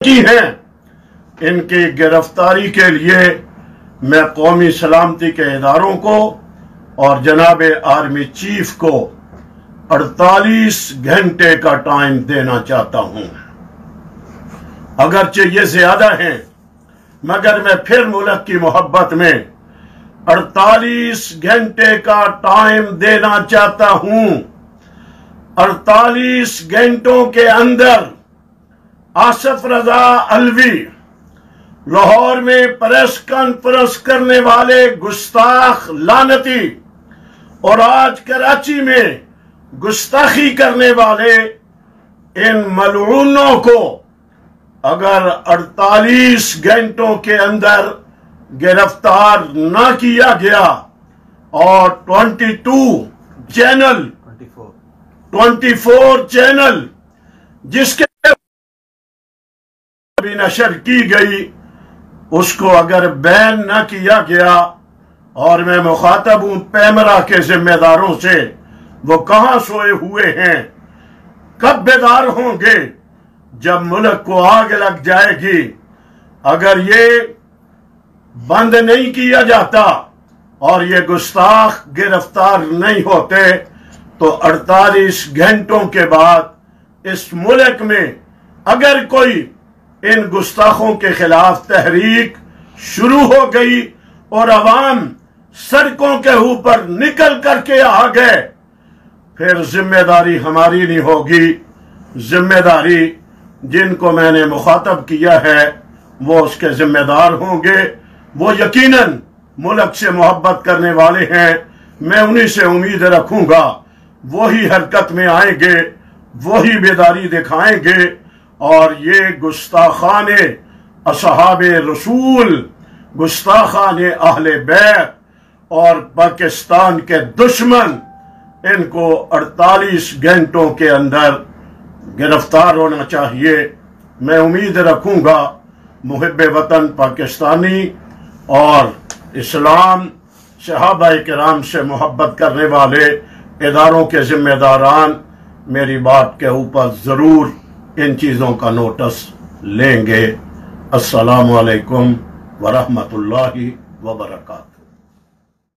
کی ہیں، ان کی گرفتاری کے لیے میں قومی سلامتی کے اداروں کو اور جناب آرمی چیف کو 48 گھنٹے کا ٹائم دینا چاہتا ہوں۔ اگرچہ یہ زیادہ ہیں، مگر میں پھر ملک کی محبت میں 48 گھنٹے کا ٹائم دینا چاہتا ہوں۔ 48 گھنٹوں کے اندر آصف رضا علوی لاہور میں پریس کانفرنس کرنے والے گستاخ لعنتی اور آج کراچی میں گستاخی کرنے والے ان ملعونوں کو اگر 48 گھنٹوں کے اندر گرفتار نہ کیا گیا اور 24 چینل جس کے بھی نشر کی گئی اس کو اگر بین نہ کیا گیا، اور میں مخاطب ہوں پیمرا کے ذمہ داروں سے، وہ کہاں سوئے ہوئے ہیں، کب بیدار ہوں گے جب ملک کو آگ لگ جائے گی؟ اگر یہ بند نہیں کیا جاتا اور یہ گستاخ گرفتار نہیں ہوتے تو 48 گھنٹوں کے بعد اس ملک میں اگر کوئی ان گستاخوں کے خلاف تحریک شروع ہو گئی اور عوام سڑکوں کے اوپر نکل کر کے آ گئے، پھر ذمہ داری ہماری نہیں ہوگی۔ ذمہ داری جن کو میں نے مخاطب کیا ہے وہ اس کے ذمہ دار ہوں گے، وہ یقیناً ملک سے محبت کرنے والے ہیں، میں انہی سے امید رکھوں گا، وہی حرکت میں آئیں گے، وہی بیداری دکھائیں گے، اور یہ گستاخان اصحاب رسول، گستاخان اہل بیت اور پاکستان کے دشمن، ان کو 48 گھنٹوں کے اندر گرفتار ہونا چاہیے۔ میں امید رکھوں گا محب وطن پاکستانی اور اسلام، صحابہ کرام سے محبت کرنے والے اداروں کے ذمہ داران میری بات کے اوپر ضرور ان چیزوں کا نوٹس لیں گے۔ السلام علیکم ورحمۃ اللہ وبرکاتہ۔